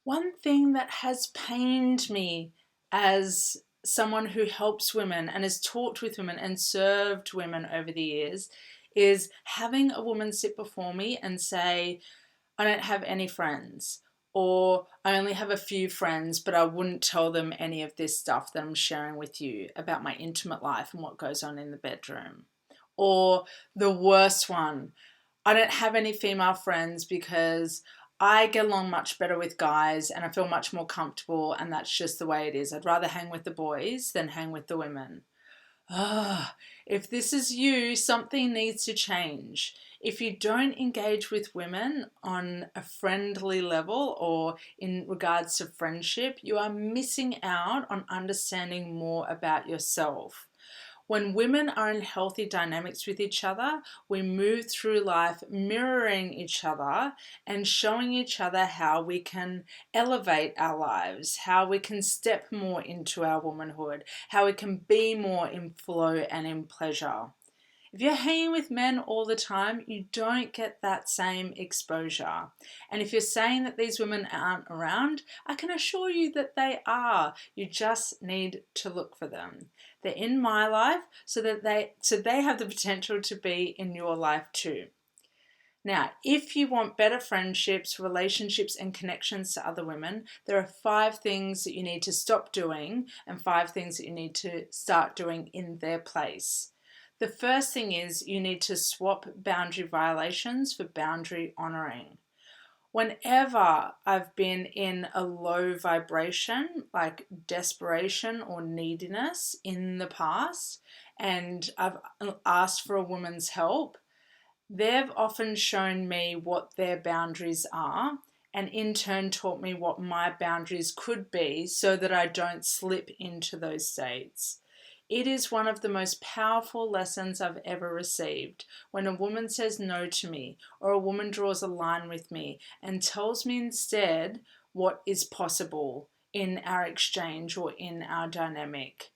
One thing that has pained me as someone who helps women and has talked with women and served women over the years is having a woman sit before me and say, I don't have any friends, or I only have a few friends, but I wouldn't tell them any of this stuff that I'm sharing with you about my intimate life and what goes on in the bedroom. Or the worst one, I don't have any female friends because I get along much better with guys and I feel much more comfortable, and that's just the way it is. I'd rather hang with the boys than hang with the women. Ah, if this is you, something needs to change. If you don't engage with women on a friendly level or in regards to friendship, you are missing out on understanding more about yourself. When women are in healthy dynamics with each other, we move through life mirroring each other and showing each other how we can elevate our lives, how we can step more into our womanhood, how we can be more in flow and in pleasure. If you're hanging with men all the time, you don't get that same exposure. And if you're saying that these women aren't around, I can assure you that they are. You just need to look for them. They're in my life so they have the potential to be in your life too. Now, if you want better friendships, relationships, and connections to other women, there are 5 things that you need to stop doing and 5 things that you need to start doing in their place. The first thing is you need to swap boundary violations for boundary honoring. Whenever I've been in a low vibration, like desperation or neediness in the past, and I've asked for a woman's help, they've often shown me what their boundaries are and in turn taught me what my boundaries could be so that I don't slip into those states. It is one of the most powerful lessons I've ever received when a woman says no to me or a woman draws a line with me and tells me instead what is possible in our exchange or in our dynamic.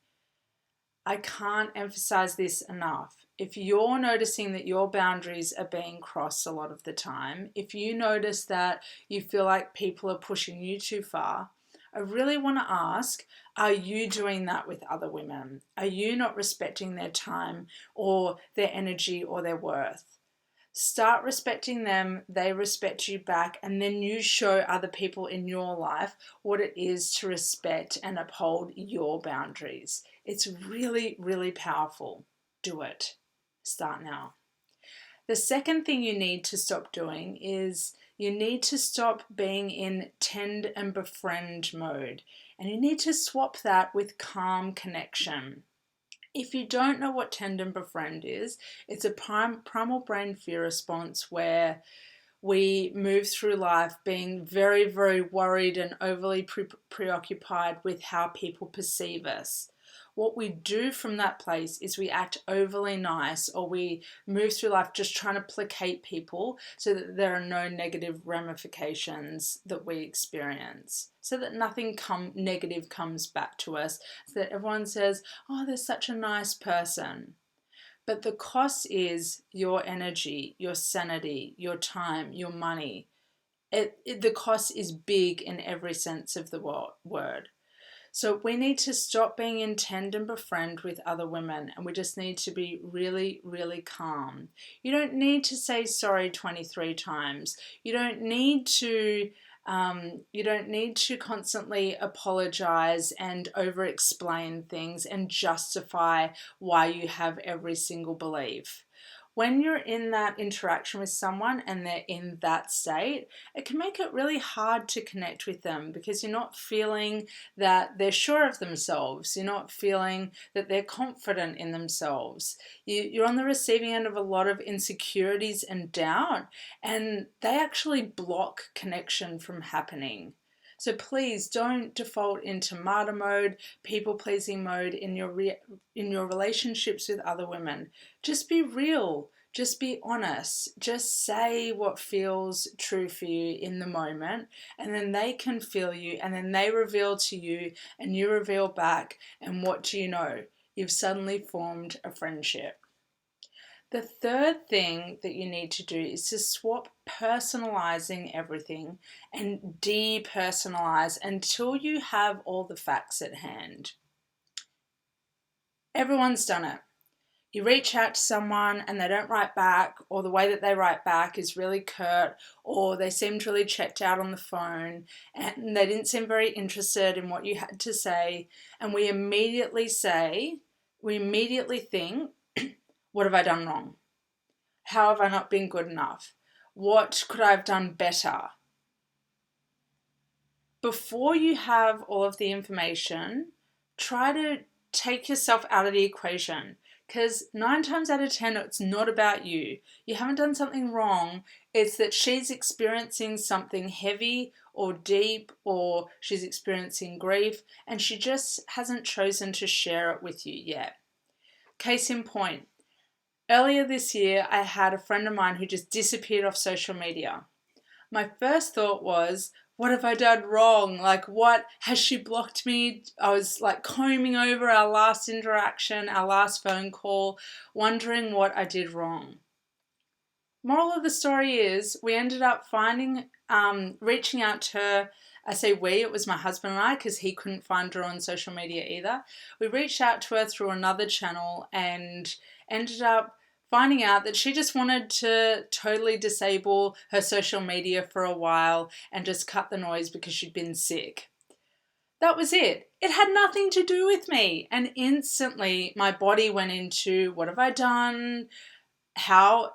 I can't emphasize this enough. If you're noticing that your boundaries are being crossed a lot of the time, if you notice that you feel like people are pushing you too far, I really want to ask, are you doing that with other women? Are you not respecting their time or their energy or their worth? Start respecting them, they respect you back, and then you show other people in your life what it is to respect and uphold your boundaries. It's really, really powerful. Do it. Start now. The second thing you need to stop doing is you need to stop being in tend and befriend mode, and you need to swap that with calm connection. If you don't know what tend and befriend is, it's a primal brain fear response where we move through life being very, very worried and overly preoccupied with how people perceive us. What we do from that place is we act overly nice, or we move through life just trying to placate people so that there are no negative ramifications that we experience, so that nothing negative comes back to us, so that everyone says, oh, they're such a nice person. But the cost is your energy, your sanity, your time, your money. The cost is big in every sense of the word. So we need to stop being in tend and befriend with other women, and we just need to be really, really calm. You don't need to say sorry 23 times. You don't need to constantly apologize and over-explain things and justify why you have every single belief. When you're in that interaction with someone and they're in that state, it can make it really hard to connect with them because you're not feeling that they're sure of themselves. You're not feeling that they're confident in themselves. You're on the receiving end of a lot of insecurities and doubt, and they actually block connection from happening. So please don't default into martyr mode, people-pleasing mode in your relationships with other women. Just be real. Just be honest. Just say what feels true for you in the moment, and then they can feel you, and then they reveal to you, and you reveal back, and what do you know? You've suddenly formed a friendship. The third thing that you need to do is to swap personalizing everything and depersonalize until you have all the facts at hand. Everyone's done it. You reach out to someone and they don't write back, or the way that they write back is really curt, or they seemed really checked out on the phone and they didn't seem very interested in what you had to say. And we immediately think, what have I done wrong? How have I not been good enough? What could I have done better? Before you have all of the information, try to take yourself out of the equation, because 9 times out of 10, it's not about you. You haven't done something wrong. It's that she's experiencing something heavy or deep, or she's experiencing grief, and she just hasn't chosen to share it with you yet. Case in point, earlier this year, I had a friend of mine who just disappeared off social media. My first thought was, what have I done wrong? Like, what has she blocked me? I was like combing over our last interaction, our last phone call, wondering what I did wrong. Moral of the story is we ended up reaching out to her. I say we, it was my husband and I, because he couldn't find her on social media either. We reached out to her through another channel and ended up finding out that she just wanted to totally disable her social media for a while and just cut the noise because she'd been sick. That was it. It had nothing to do with me. And instantly my body went into, what have I done? How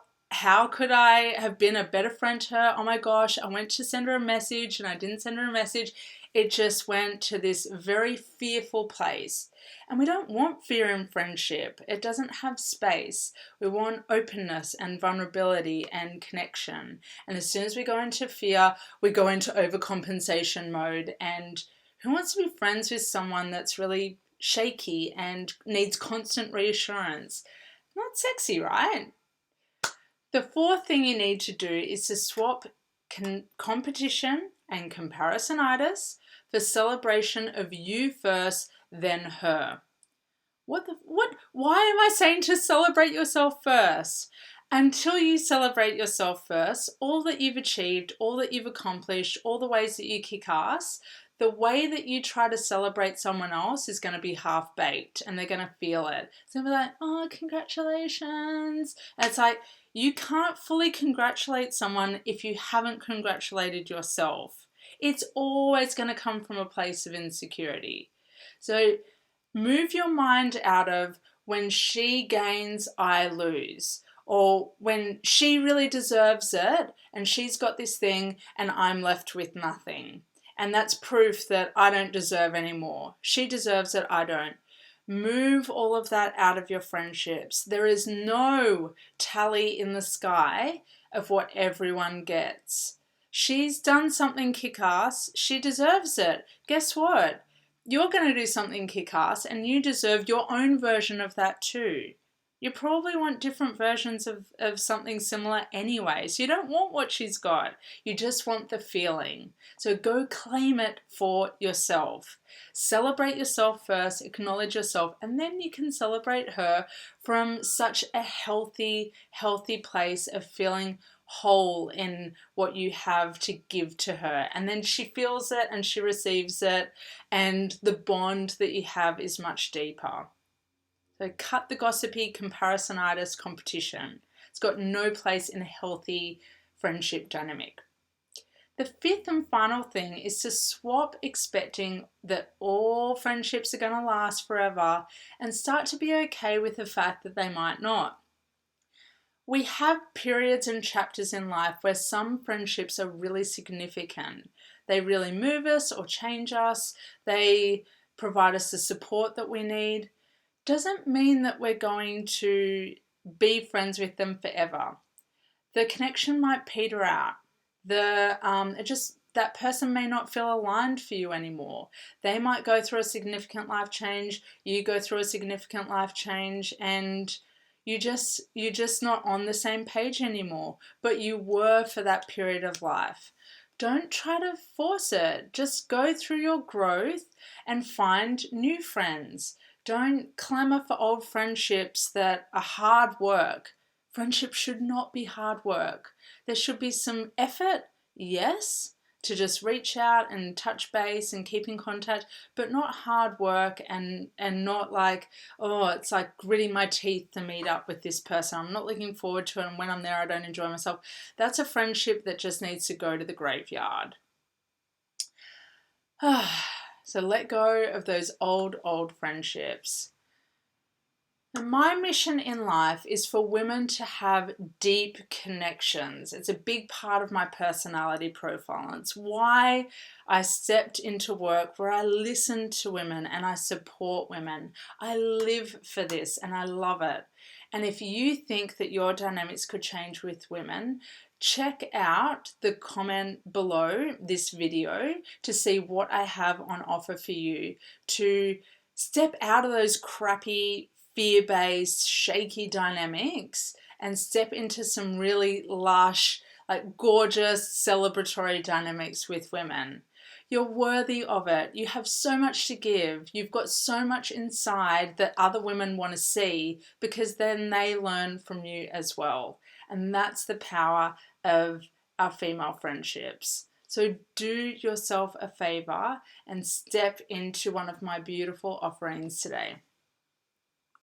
could I have been a better friend to her? Oh my gosh, I went to send her a message and I didn't send her a message. It just went to this very fearful place. And we don't want fear in friendship. It doesn't have space. We want openness and vulnerability and connection. And as soon as we go into fear, we go into overcompensation mode. And who wants to be friends with someone that's really shaky and needs constant reassurance? Not sexy, right? The fourth thing you need to do is to swap competition and comparisonitis for celebration of you first, then her. What? Why am I saying to celebrate yourself first? Until you celebrate yourself first, all that you've achieved, all that you've accomplished, all the ways that you kick ass, the way that you try to celebrate someone else is going to be half-baked and they're going to feel it. It's going to be like, oh, congratulations. And it's like, you can't fully congratulate someone if you haven't congratulated yourself. It's always going to come from a place of insecurity. So move your mind out of when she gains, I lose. Or when she really deserves it and she's got this thing and I'm left with nothing. And that's proof that I don't deserve anymore. She deserves it, I don't. Move all of that out of your friendships. There is no tally in the sky of what everyone gets. She's done something kick-ass. She deserves it. Guess what? You're going to do something kick-ass and you deserve your own version of that too. You probably want different versions of something similar anyway. So you don't want what she's got. You just want the feeling. So go claim it for yourself. Celebrate yourself first, acknowledge yourself, and then you can celebrate her from such a healthy place of feeling whole in what you have to give to her. And then she feels it and she receives it, and the bond that you have is much deeper. So cut the gossipy, comparisonitis, competition. It's got no place in a healthy friendship dynamic. The fifth and final thing is to swap expecting that all friendships are going to last forever and start to be okay with the fact that they might not. We have periods and chapters in life where some friendships are really significant. They really move us or change us. They provide us the support that we need. Doesn't mean that we're going to be friends with them forever. The connection might peter out. That person may not feel aligned for you anymore. They might go through a significant life change. You go through a significant life change, and you're just not on the same page anymore. But you were for that period of life. Don't try to force it. Just go through your growth and find new friends. Don't clamour for old friendships that are hard work. Friendship should not be hard work. There should be some effort, yes, to just reach out and touch base and keep in contact, but not hard work and not like, oh, it's like gritting my teeth to meet up with this person. I'm not looking forward to it, and when I'm there I don't enjoy myself. That's a friendship that just needs to go to the graveyard. So let go of those old friendships. And my mission in life is for women to have deep connections. It's a big part of my personality profile. And it's why I stepped into work where I listen to women and I support women. I live for this and I love it. And if you think that your dynamics could change with women, check out the comment below this video to see what I have on offer for you to step out of those crappy, fear-based, shaky dynamics and step into some really lush, like gorgeous, celebratory dynamics with women. You're worthy of it. You have so much to give. You've got so much inside that other women want to see, because then they learn from you as well. And that's the power of our female friendships. So do yourself a favor and step into one of my beautiful offerings today.